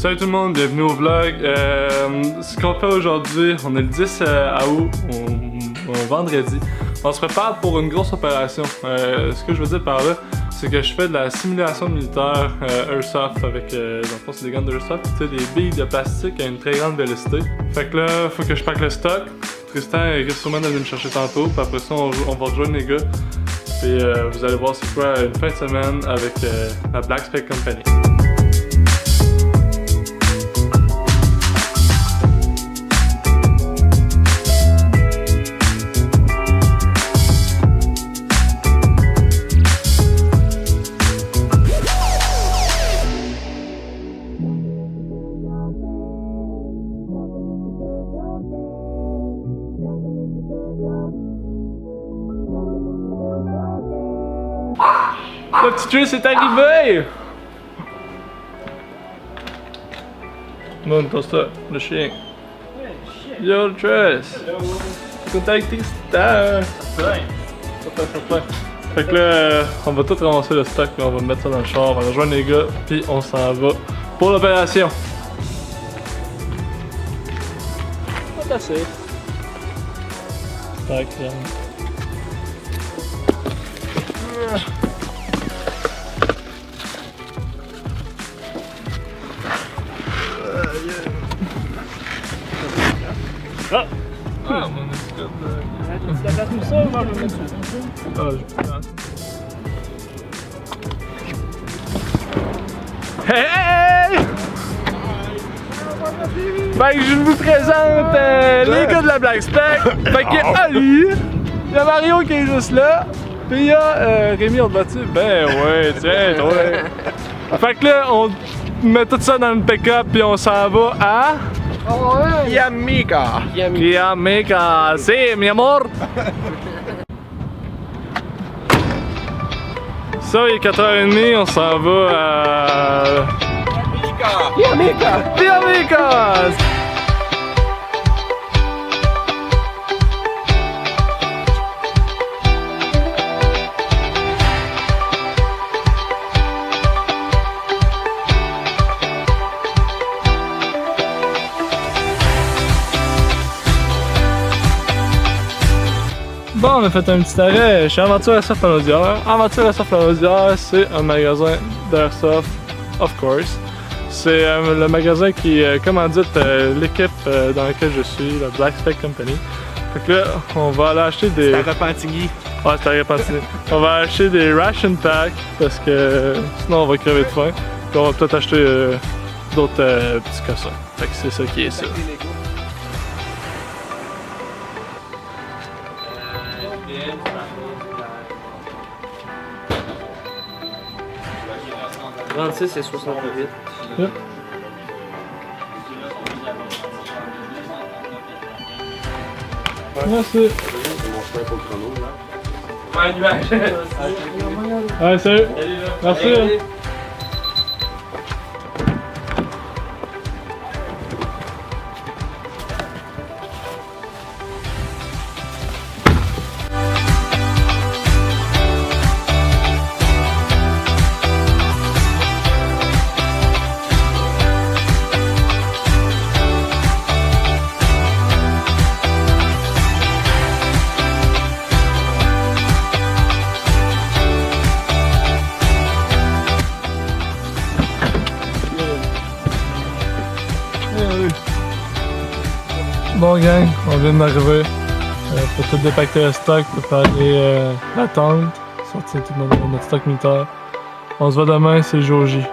Salut tout le monde, bienvenue au vlog. Ce qu'on fait aujourd'hui, on est le 10 août, un vendredi. On se prépare pour une grosse opération. Ce que je veux dire par là, c'est que je fais de la simulation militaire Airsoft avec, dans le fond, c'est des guns d'Airsoft, tu sais, des billes de plastique à une très grande vélocité. Fait que là, faut que je pack le stock. Tristan et sûrement d'aller me chercher tantôt, puis après ça, on va rejoindre les gars. Et vous allez voir c'est quoi une fin de semaine avec la Black Spec Company. Le petit Triss est arrivé! Bon, pose ça, le chien. Yo, le Triss! Content avec tes stars! Ça fait que là, on va tout ramasser le stock, puis on va mettre ça dans le char, on va rejoindre les gars, puis on s'en va pour l'opération. Pas assez. Tac, là. Ah! Ah, mon escroc de... Tu la places tout ça ou moi je vais mettre ça? Ah, je prends. Hey! Fait que je vous présente les gars de la Black Spec. Fait qu'il y a Ali, il y a Mario qui est juste là, puis il y a Rémi, on te bat-tu? Ben ouais, tiens, toi. Fait que là, on met tout ça dans le pick-up puis on s'en va à... Yamika! Yamika, si, mi amor! Ça, il est 4h30, on s'en va à... Yamika! Yamika! Bon, on a fait un petit arrêt chez Aventure Airsoft Lanaudière. Aventure Airsoft Lanaudière, c'est un magasin d'Airsoft, of course. C'est le magasin qui commandite l'équipe dans laquelle je suis, la Black Spec Company. Fait que là, on va aller acheter des... C'est à Repentigny. Ouais, c'est à Repentigny. On va acheter des ration packs parce que sinon on va crever de faim. Puis on va peut-être acheter d'autres petits cossins. Fait que c'est ça qui est ça. 36 et 68. Yep. Merci. Ouais, nuage. Ouais, salut. Merci. Bon gang, on vient d'arriver pour tout dépacker le stock, préparer la tente, sortir tout notre stock militaire. On se voit demain, c'est le jour J.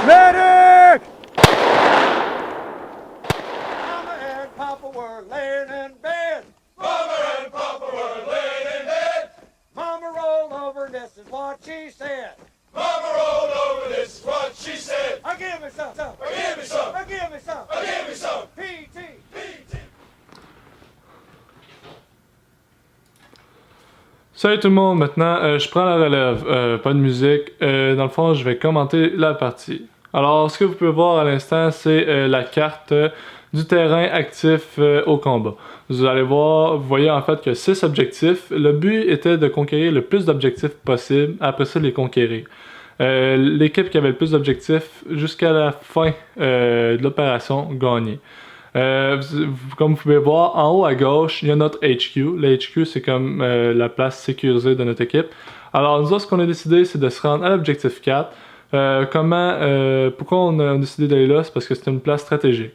Medic! Mama and Papa were laying in bed. Mama and Papa were laying in bed. Mama rolled over, this is what she said. Mama rolled over, this is what she said. Give me some. Give me some. Give me some. Give me some. PT. PT. Salut tout le monde, maintenant je prends la relève, pas de musique. Dans le fond, je vais commenter la partie. Alors, ce que vous pouvez voir à l'instant, c'est la carte du terrain actif au combat. Vous allez voir, vous voyez en fait que 6 objectifs. Le but était de conquérir le plus d'objectifs possible, après ça les conquérir. L'équipe qui avait le plus d'objectifs jusqu'à la fin de l'opération gagnait. Comme vous pouvez voir, en haut à gauche, il y a notre HQ. Le HQ, c'est comme la place sécurisée de notre équipe. Alors, nous autres, ce qu'on a décidé, c'est de se rendre à l'objectif 4. Pourquoi on a décidé d'aller là? C'est parce que c'était une place stratégique.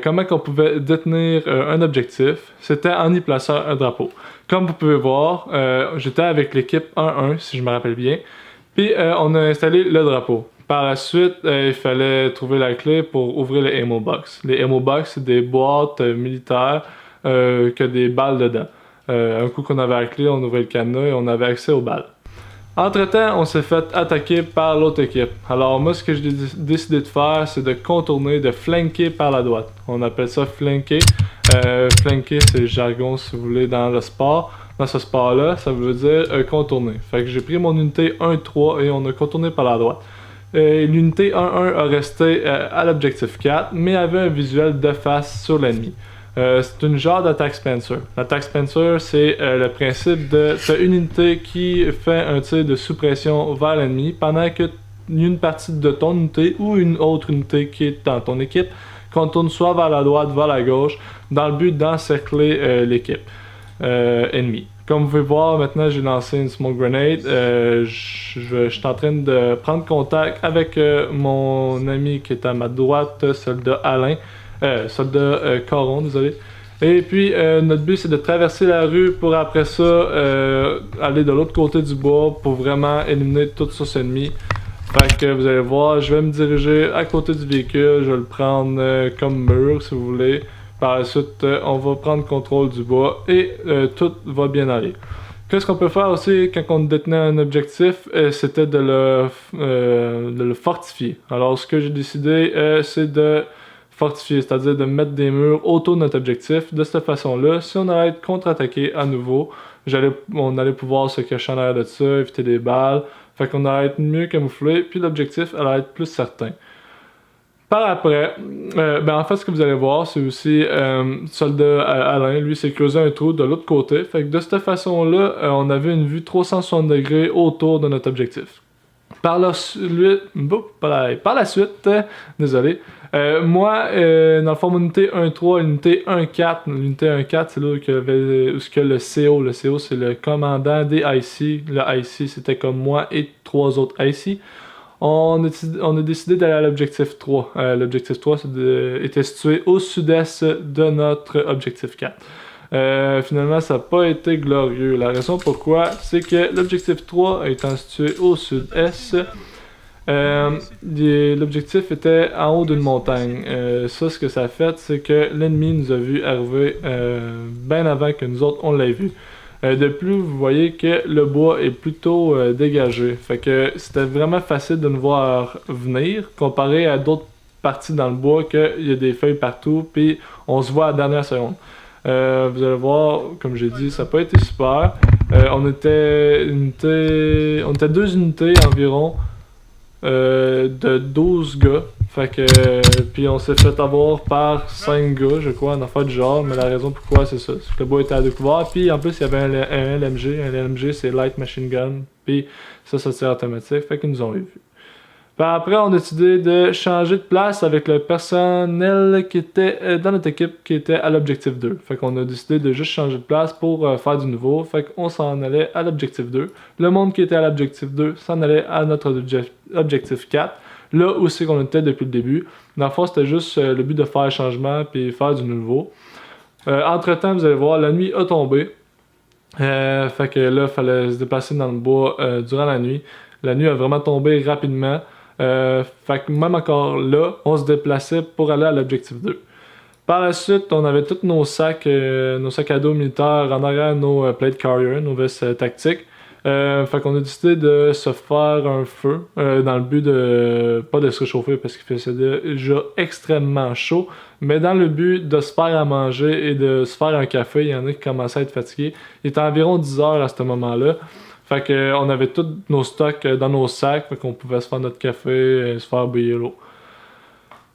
Comment qu'on pouvait détenir un objectif? C'était en y plaçant un drapeau. Comme vous pouvez voir, j'étais avec l'équipe 1-1, si je me rappelle bien. Puis, on a installé le drapeau. Par la suite, il fallait trouver la clé pour ouvrir les ammo box. Les ammo box, c'est des boîtes militaires qui ont des balles dedans. Un coup qu'on avait la clé, on ouvrait le cadenas et on avait accès aux balles. Entre-temps, on s'est fait attaquer par l'autre équipe. Alors moi, ce que j'ai décidé de faire, c'est de contourner, de flanquer par la droite. On appelle ça flanquer. Flanquer, c'est le jargon, si vous voulez, dans le sport. Dans ce sport-là, ça veut dire contourner. Fait que j'ai pris mon unité 1-3 et on a contourné par la droite. L'unité 1-1 a resté à l'objectif 4, mais avait un visuel de face sur l'ennemi. C'est une genre d'attaque Spencer. L'attaque Spencer, c'est le principe de t'as une unité qui fait un tir de sous-pression vers l'ennemi pendant que une partie de ton unité ou une autre unité qui est dans ton équipe contourne soit vers la droite, vers la gauche, dans le but d'encercler l'équipe ennemie. Comme vous pouvez voir, maintenant j'ai lancé une smoke grenade. Je suis en train de prendre contact avec mon ami qui est à ma droite, soldat Alain. Soldat Coron, désolé. Et puis, notre but, c'est de traverser la rue pour après ça aller de l'autre côté du bois pour vraiment éliminer toute source ennemie. Fait que vous allez voir, je vais me diriger à côté du véhicule, je vais le prendre comme mur si vous voulez. Par la suite, on va prendre contrôle du bois et tout va bien aller. Qu'est-ce qu'on peut faire aussi quand on détenait un objectif, c'était de le fortifier. Alors, ce que j'ai décidé, c'est de fortifier, c'est-à-dire de mettre des murs autour de notre objectif. De cette façon-là, si on allait être contre-attaqué à nouveau, on allait pouvoir se cacher en arrière de ça, éviter des balles. Fait qu'on allait être mieux camouflé, puis l'objectif allait être plus certain. Par après, en fait, ce que vous allez voir, c'est aussi soldat Alain, lui, s'est creusé un trou de l'autre côté. Fait que de cette façon-là, on avait une vue 360 degrés autour de notre objectif. Par la suite, désolé, moi, dans le fond, mon unité 1-3, l'unité 1-4, l'unité 1-4, c'est là où que le CO, c'est le commandant des IC. Le IC, c'était comme moi et 3 autres IC. On a décidé d'aller à l'objectif 3. L'objectif 3 était situé au sud-est de notre objectif 4. Finalement, ça n'a pas été glorieux. La raison pourquoi, c'est que l'objectif 3 étant situé au sud-est, l'objectif était en haut d'une montagne. Ça, ce que ça a fait, c'est que l'ennemi nous a vu arriver bien avant que nous autres, on l'ait vu. De plus, vous voyez que le bois est plutôt dégagé. Fait que c'était vraiment facile de nous voir venir, comparé à d'autres parties dans le bois qu'il y a des feuilles partout, puis on se voit à la dernière seconde. Vous allez voir, comme j'ai dit, ça n'a pas été super. On était 2 unités environ de 12 gars. Fait que, puis on s'est fait avoir par 5 gars, je crois, en affaire du genre, mais la raison pourquoi c'est ça. C'est que le bois était à découvert, puis en plus il y avait un LMG. Un LMG c'est Light Machine Gun, puis ça tire automatique, fait qu'ils nous ont vu. Puis après, on a décidé de changer de place avec le personnel qui était dans notre équipe qui était à l'objectif 2. Fait qu'on a décidé de juste changer de place pour faire du nouveau. Fait qu'on s'en allait à l'objectif 2. Le monde qui était à l'objectif 2 s'en allait à notre objectif 4. Là où c'est qu'on était depuis le début. Dans le fond, c'était juste le but de faire un changement puis faire du nouveau. Entre-temps, vous allez voir, la nuit a tombé. Fait que là, il fallait se déplacer dans le bois durant la nuit. La nuit a vraiment tombé rapidement. Fait que même encore là, on se déplaçait pour aller à l'objectif 2. Par la suite, on avait tous nos sacs à dos militaires en arrière, nos plate carriers, nos vestes tactiques. Fait qu'on a décidé de se faire un feu dans le but de pas de se réchauffer parce qu'il faisait déjà extrêmement chaud, mais dans le but de se faire à manger et de se faire un café. Il y en a qui commençaient à être fatigués. Il était environ 10 heures à ce moment-là. Fait que on avait tous nos stocks dans nos sacs, fait qu'on pouvait se faire notre café, se faire bouillir l'eau.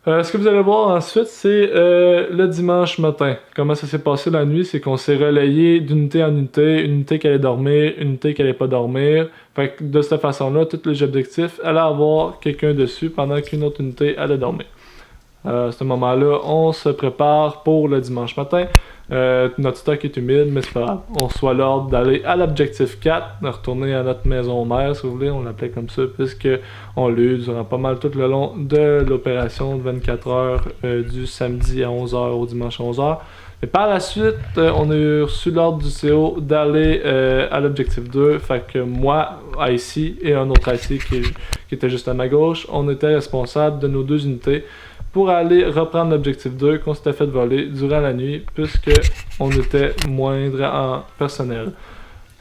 Ce que vous allez voir ensuite, c'est le dimanche matin. Comment ça s'est passé la nuit, c'est qu'on s'est relayé d'unité en unité, une unité qui allait dormir, une unité qui allait pas dormir. Fait que de cette façon-là, tous les objectifs allaient avoir quelqu'un dessus pendant qu'une autre unité allait dormir. À ce moment-là, on se prépare pour le dimanche matin. Notre stock est humide, mais c'est pas grave. On reçoit l'ordre d'aller à l'objectif 4, de retourner à notre maison mère, si vous voulez, on l'appelait comme ça, puisqu'on l'a eu durant pas mal tout le long de l'opération de 24 heures du samedi à 11h au dimanche à 11h. Et par la suite, on a reçu l'ordre du CO d'aller à l'objectif 2, fait que moi, IC, et un autre IC qui était juste à ma gauche, on était responsables de nos deux unités pour aller reprendre l'objectif 2 qu'on s'était fait voler durant la nuit, puisque on était moindre en personnel.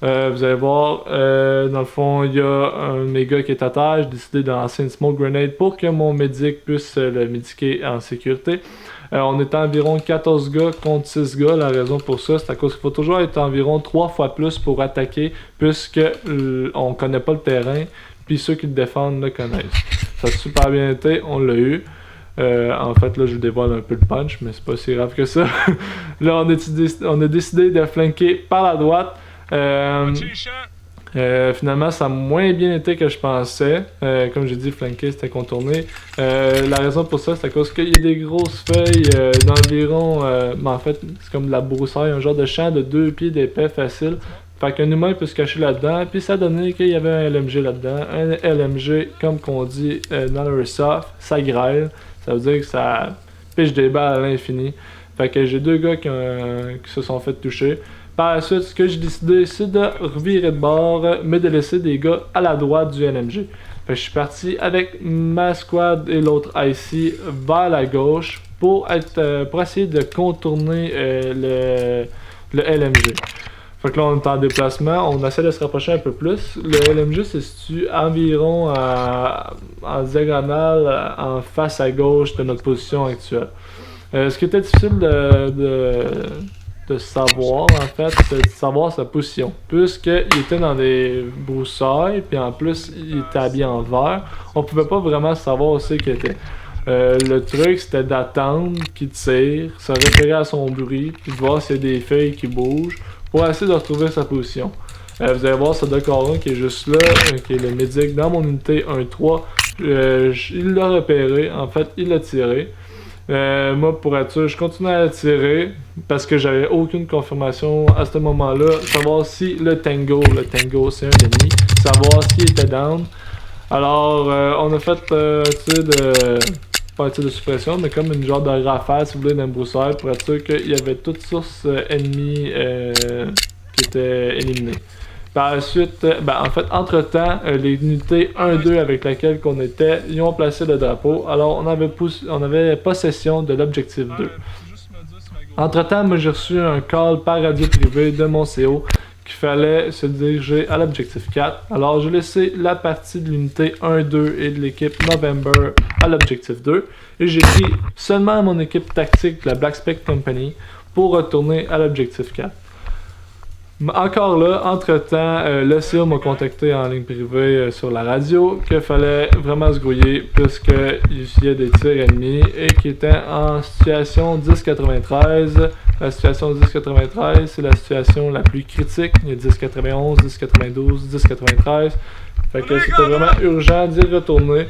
Vous allez voir, dans le fond, il y a un de mes gars qui est à terre. J'ai décidé de lancer une smoke grenade pour que mon médic puisse le médiquer en sécurité. On était environ 14 gars contre 6 gars. La raison pour ça, c'est à cause qu'il faut toujours être environ 3 fois plus pour attaquer, puisque on connaît pas le terrain, puis ceux qui le défendent le connaissent. Ça a super bien été, on l'a eu. En fait, là, je vous dévoile un peu le punch, mais c'est pas si grave que ça. Là, on a décidé de flanquer par la droite. Finalement, ça a moins bien été que je pensais. Comme j'ai dit, flanquer, c'était contourné. La raison pour ça, c'est à cause qu'il y a des grosses feuilles d'environ... mais en fait, c'est comme de la broussaille, un genre de champ de 2 pieds d'épais facile. Fait qu'un humain peut se cacher là-dedans, puis ça donnait qu'il y avait un LMG là-dedans. Un LMG, comme qu'on dit dans le Airsoft, ça grêle. Ça veut dire que ça piche des balles à l'infini. Fait que j'ai deux gars qui se sont fait toucher. Par la suite, ce que j'ai décidé, c'est de revirer de bord, mais de laisser des gars à la droite du LMG. Fait que je suis parti avec ma squad et l'autre IC vers la gauche pour essayer de contourner le LMG. Fait que là, on est en déplacement, on essaie de se rapprocher un peu plus. Le LMG se situe environ en diagonale, en face à gauche de notre position actuelle. Ce qui était difficile de savoir, en fait, c'est de savoir sa position. Puisqu'il était dans des broussailles, puis en plus, il était habillé en vert, on pouvait pas vraiment savoir où c'est qu'il était. Le truc, c'était d'attendre qu'il tire, se référer à son bruit, puis de voir s'il y a des feuilles qui bougent, pour essayer de retrouver sa position. Vous allez voir ce Corin qui est juste là, qui est le médic dans mon unité 1-3. Il l'a repéré, en fait, il l'a tiré. Moi, pour être sûr, je continue à tirer parce que j'avais aucune confirmation à ce moment-là. Savoir si le Tango c'est un ennemi, savoir s'il était down. Alors, on a fait pas un tir de suppression, mais comme une genre de rafale, si vous voulez, d'un broussaille pour être sûr qu'il y avait toute source ennemie qui était éliminée. Par la suite, en fait, entre-temps, les unités 1-2 avec lesquelles on était, ils ont placé le drapeau. Alors, on avait possession de l'objectif 2. Entre-temps, moi, j'ai reçu un call par radio privée de mon CO qu'il fallait se diriger à l'objectif 4. Alors, j'ai laissé la partie de l'unité 1-2 et de l'équipe November à l'objectif 2. Et j'ai pris seulement mon équipe tactique de la Black Spec Company pour retourner à l'objectif 4. Encore là, entre-temps, le CO m'a contacté en ligne privée sur la radio qu'il fallait vraiment se grouiller puisqu'il y a des tirs ennemis et qu'il était en situation 10-93. La situation 10-93, c'est la situation la plus critique. Il y a 10-91, 10-92, 10-93. Fait que c'était vraiment urgent d'y retourner.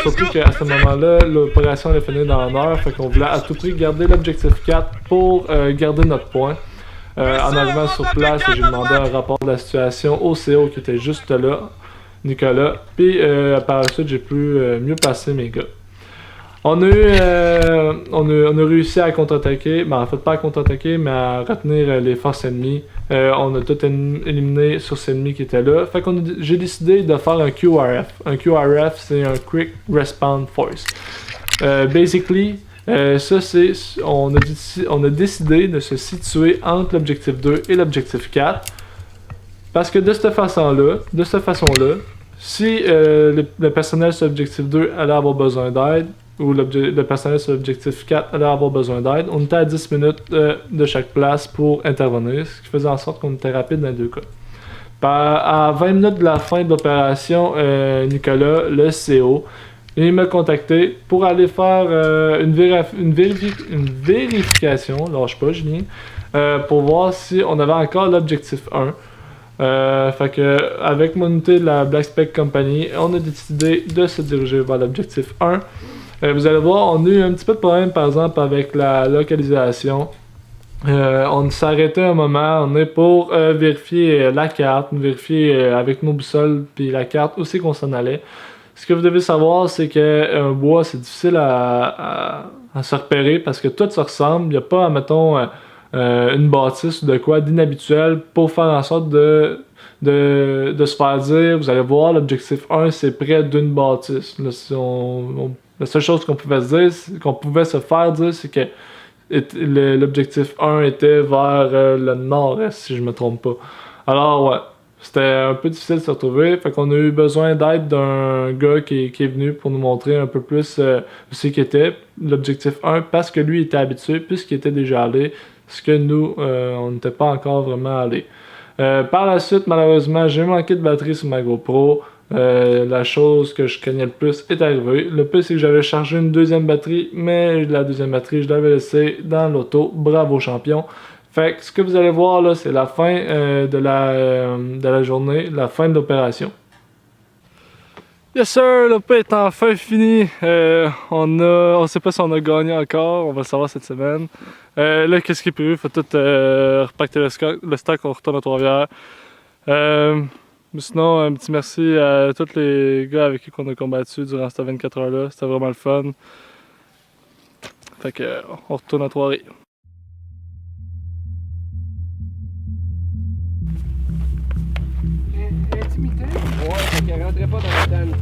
Surtout qu'à ce moment-là, l'opération allait finir dans l'heure. Fait qu'on voulait à tout prix garder l'objectif 4 pour garder notre point. En arrivant sur place, j'ai demandé un rapport de la situation au CO qui était juste là, Nicolas. Puis par la suite, j'ai pu mieux passer mes gars. On a réussi à contre-attaquer, en fait pas à contre-attaquer, mais à retenir les forces ennemies. On a tout éliminé sur ces ennemis qui étaient là. Fait qu'on j'ai décidé de faire un QRF. Un QRF, c'est un Quick Response Force. Basically, ça c'est, on a décidé de se situer entre l'objectif 2 et l'objectif 4. Parce que de cette façon-là, si le personnel sur l'objectif 2 allait avoir besoin d'aide, ou le personnel sur l'objectif 4 allait avoir besoin d'aide, on était à 10 minutes de chaque place pour intervenir, ce qui faisait en sorte qu'on était rapide dans les deux cas. À 20 minutes de la fin de l'opération, Nicolas, le CO, il m'a contacté pour aller faire une vérification, lâche pas Julien, pour voir si on avait encore l'objectif 1. Fait que avec mon unité de la Black Spec Company, on a décidé de se diriger vers l'objectif 1. Vous allez voir, on a eu un petit peu de problème par exemple avec la localisation. On s'est arrêté un moment, on est pour vérifier la carte, vérifier avec nos boussoles puis la carte où c'est qu'on s'en allait. Ce que vous devez savoir, c'est qu'un bois, c'est difficile à se repérer parce que tout se ressemble. Il n'y a pas, mettons, une bâtisse ou de quoi d'inhabituel pour faire en sorte de se faire dire, vous allez voir, l'objectif 1, c'est près d'une bâtisse. Là, la seule chose qu'on pouvait se faire dire, c'est que l'objectif 1 était vers le nord-est, si je me trompe pas. Alors, ouais. C'était un peu difficile de se retrouver, fait qu'on a eu besoin d'aide d'un gars qui est venu pour nous montrer un peu plus où c'est qu'était l'objectif 1 parce que lui était habitué puisqu'il était déjà allé, ce que nous, on n'était pas encore vraiment allé. Par la suite, malheureusement, j'ai manqué de batterie sur ma GoPro. La chose que je craignais le plus est arrivée. Le plus, c'est que j'avais chargé une deuxième batterie, mais la deuxième batterie, je l'avais laissée dans l'auto. Bravo champion! Fait que ce que vous allez voir là, c'est la fin de la journée, la fin de l'opération. Yes sir, l'OP est enfin fini. On sait pas si on a gagné encore, on va le savoir cette semaine. Là, qu'est-ce qui est prévu? Faut tout repacter le stock, on retourne à Trois-Rivières. Mais sinon, un petit merci à tous les gars avec qui on a combattu durant ces 24 heures-là. C'était vraiment le fun. Fait que on retourne à Trois-Rivières. Intimité? Ouais, fait qu'elle rentrait pas dans la tente.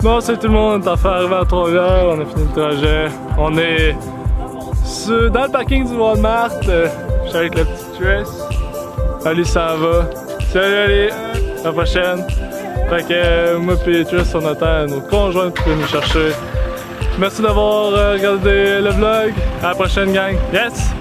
Bon, salut tout le monde, on est enfin arrivé à Trois-Rivières, on a fini le trajet. On est dans le parking du Walmart. Je suis avec la petite Triss. Ali ça va. Salut Ali, à la prochaine. Fait que moi et Triss, on attend nos conjoints pour nous chercher. Merci d'avoir regardé le vlog. À la prochaine gang. Yes!